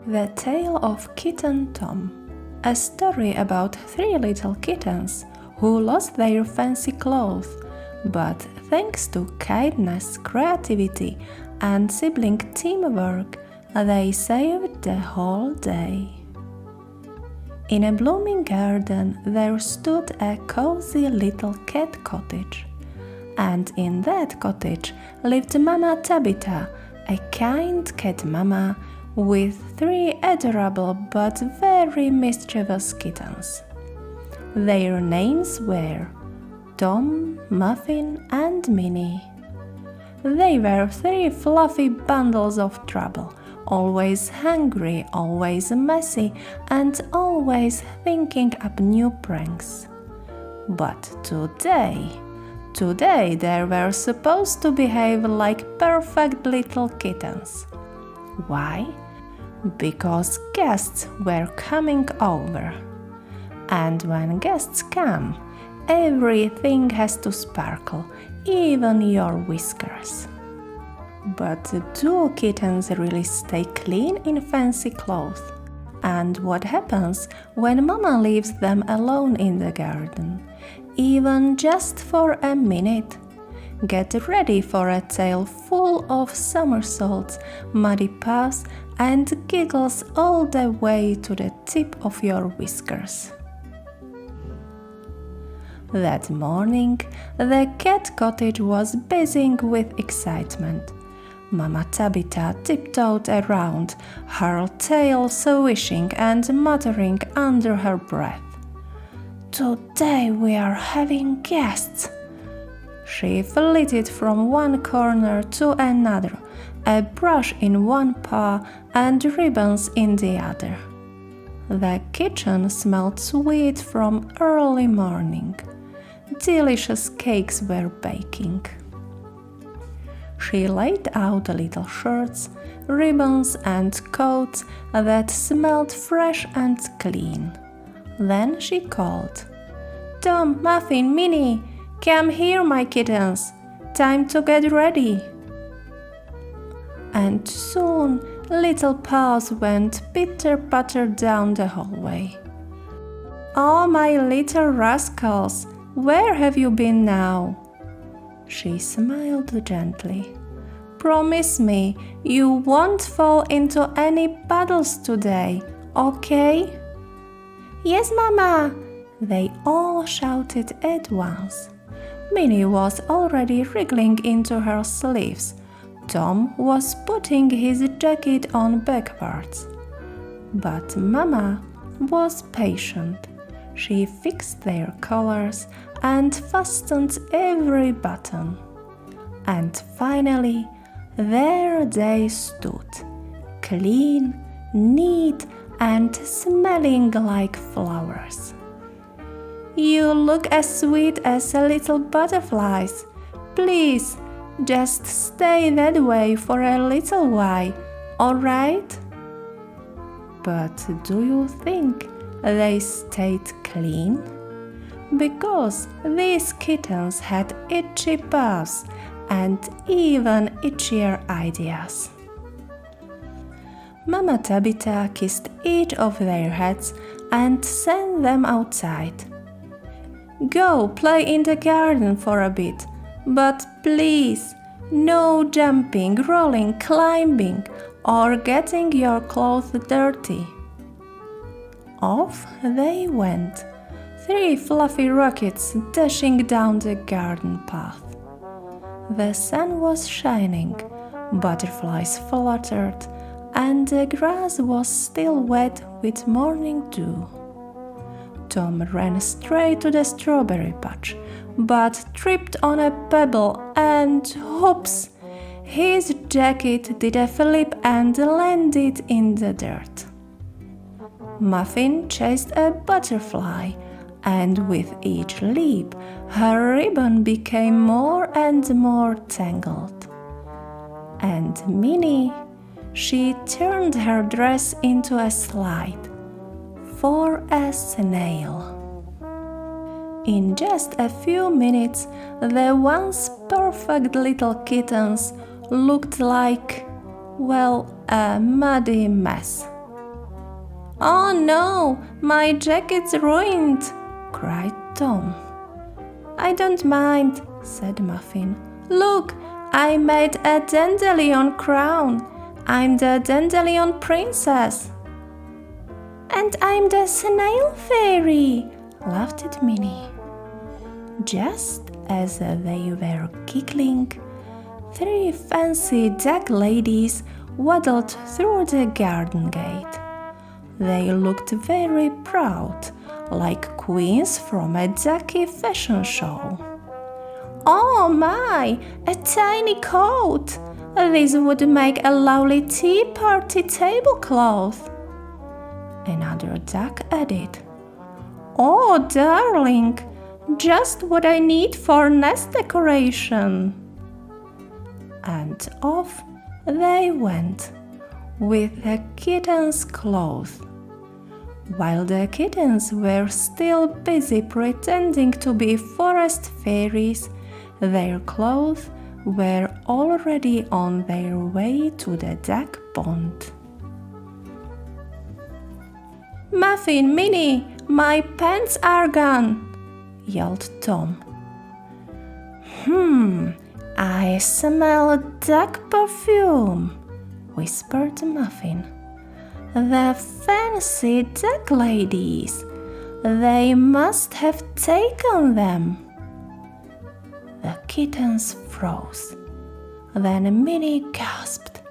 The Tale of Kitten Tom, a story about 3 little kittens who lost their fancy clothes, but thanks to kindness, creativity, and sibling teamwork, they saved the whole day. In a blooming garden there stood a cozy little cat cottage, and in that cottage lived Mama Tabitha, a kind cat mama with 3 adorable but very mischievous kittens. Their names were Tom, Muffin, and Minnie. They were 3 fluffy bundles of trouble, always hungry, always messy, and always thinking up new pranks. But today they were supposed to behave like perfect little kittens. Why? Because guests were coming over. And when guests come, everything has to sparkle, even your whiskers. But do kittens really stay clean in fancy clothes? And what happens when Mama leaves them alone in the garden, even just for a minute? Get ready for a tale full of somersaults, muddy paws, and giggles all the way to the tip of your whiskers. That morning, the cat cottage was buzzing with excitement. Mama Tabitha tiptoed around, her tail swishing and muttering under her breath. "Today we are having guests." She flitted from one corner to another, a brush in one paw and ribbons in the other. The kitchen smelled sweet from early morning. Delicious cakes were baking. She laid out little shirts, ribbons, and coats that smelled fresh and clean. Then she called, "Tom, Muffin, Minnie, come here, my kittens. Time to get ready." And soon little paws went pitter-patter down the hallway. "Oh, my little rascals, where have you been now?" She smiled gently. "Promise me you won't fall into any puddles today, okay?" "Yes, Mama!" they all shouted at once. Minnie was already wriggling into her sleeves. Tom was putting his jacket on backwards. But Mama was patient. She fixed their collars and fastened every button. And finally, there they stood, clean, neat, and smelling like flowers. "You look as sweet as little butterflies. Please, just stay that way for a little while, all right?" But do you think they stayed clean? Because these kittens had itchy paws and even itchier ideas. Mama Tabitha kissed each of their heads and sent them outside. "Go play in the garden for a bit, but please, no jumping, rolling, climbing, or getting your clothes dirty." Off they went, 3 fluffy rockets dashing down the garden path. The sun was shining, butterflies fluttered, and the grass was still wet with morning dew. Tom ran straight to the strawberry patch, but tripped on a pebble and whoops! His jacket did a flip and landed in the dirt. Muffin chased a butterfly, and with each leap, her ribbon became more and more tangled. And Minnie, she turned her dress into a slide for a snail. In just a few minutes, the once perfect little kittens looked like, well, a muddy mess. "Oh no, my jacket's ruined!" cried Tom. "I don't mind," said Muffin. "Look, I made a dandelion crown. I'm the dandelion princess." "And I'm the snail fairy," laughed Minnie. Just as they were giggling, 3 fancy duck ladies waddled through the garden gate. They looked very proud, like queens from a ducky fashion show. "Oh my, a tiny coat! This would make a lovely tea party tablecloth," another duck added. "Oh, darling, just what I need for nest decoration." And off they went with the kittens' clothes. While the kittens were still busy pretending to be forest fairies, their clothes were already on their way to the duck pond. "Muffin, Minnie, my pants are gone!" yelled Tom. I smell duck perfume," whispered Muffin. "The fancy duck ladies. They must have taken them." The kittens froze. Then Minnie gasped.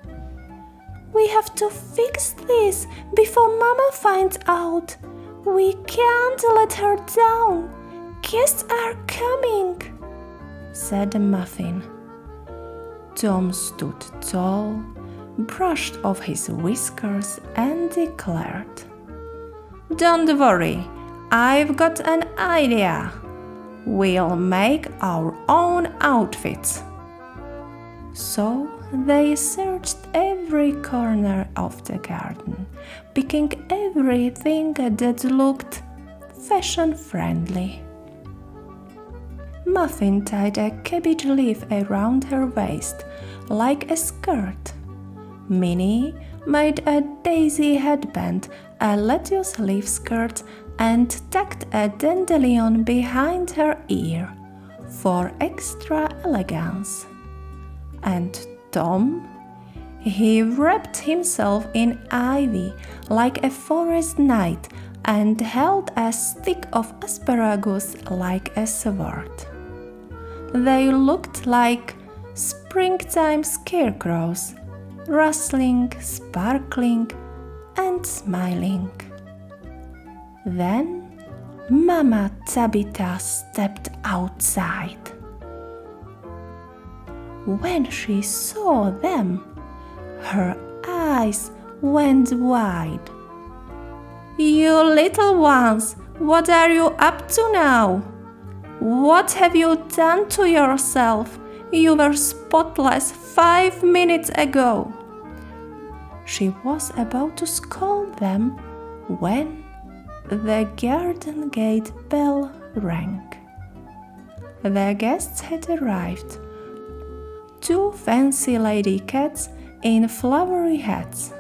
"We have to fix this before Mama finds out. We can't let her down. Guests are coming," said Muffin. Tom stood tall, brushed off his whiskers, and declared, "Don't worry, I've got an idea. We'll make our own outfits." So they searched every corner of the garden, picking everything that looked fashion-friendly. Muffin tied a cabbage leaf around her waist like a skirt. Minnie made a daisy headband, a lettuce leaf skirt, and tucked a dandelion behind her ear for extra elegance. And Tom? He wrapped himself in ivy like a forest knight and held a stick of asparagus like a sword. They looked like springtime scarecrows, rustling, sparkling, and smiling. Then Mama Tabitha stepped outside. When she saw them, her eyes went wide. "You little ones, what are you up to now? What have you done to yourself? You were spotless 5 minutes ago." She was about to scold them when the garden gate bell rang. The guests had arrived. 2 fancy lady cats in flowery hats.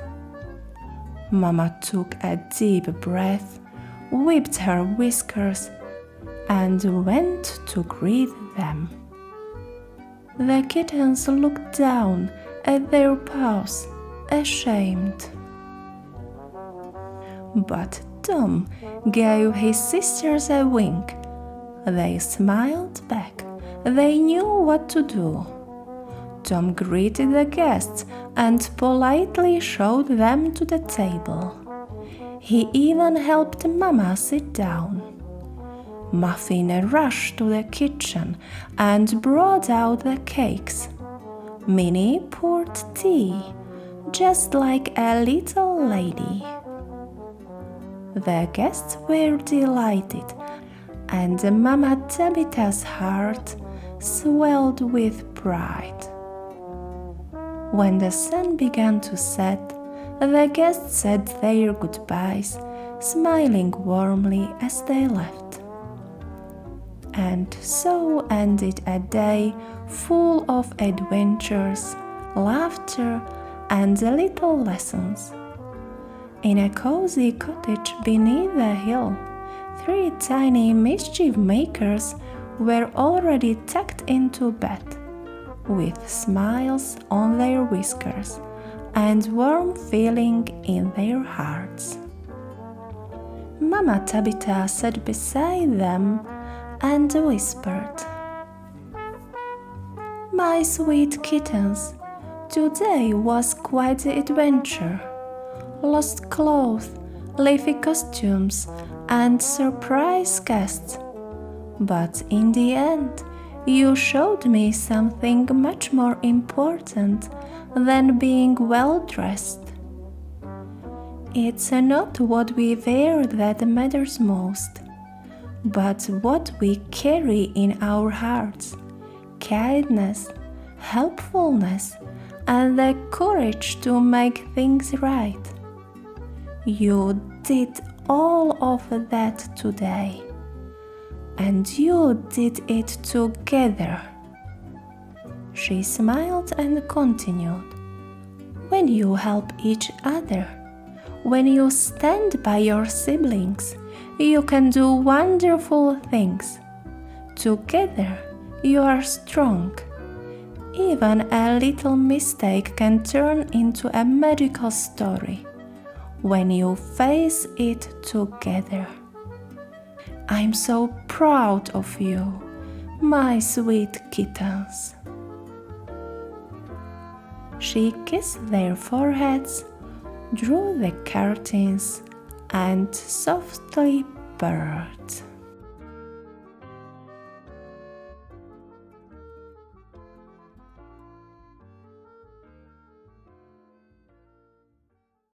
Mama took a deep breath, whipped her whiskers, and went to greet them. The kittens looked down at their paws, ashamed. But Tom gave his sisters a wink. They smiled back. They knew what to do. Tom greeted the guests and politely showed them to the table. He even helped Mama sit down. Muffin rushed to the kitchen and brought out the cakes. Minnie poured tea, just like a little lady. The guests were delighted, and Mama Tabitha's heart swelled with pride. When the sun began to set, the guests said their goodbyes, smiling warmly as they left. And so ended a day full of adventures, laughter, and little lessons. In a cozy cottage beneath a hill, 3 tiny mischief makers were already tucked into bed, with smiles on their whiskers and warm feeling in their hearts. Mama Tabitha sat beside them and whispered, "My sweet kittens, today was quite the adventure. Lost clothes, leafy costumes, and surprise guests. But in the end, you showed me something much more important than being well dressed. It's not what we wear that matters most, but what we carry in our hearts: kindness, helpfulness, and the courage to make things right. You did all of that today, and you did it together." She smiled and continued, "When you help each other, when you stand by your siblings, you can do wonderful things. Together, you are strong. Even a little mistake can turn into a magical story when you face it together. I'm so proud of you, my sweet kittens." She kissed their foreheads, drew the curtains, and softly purred.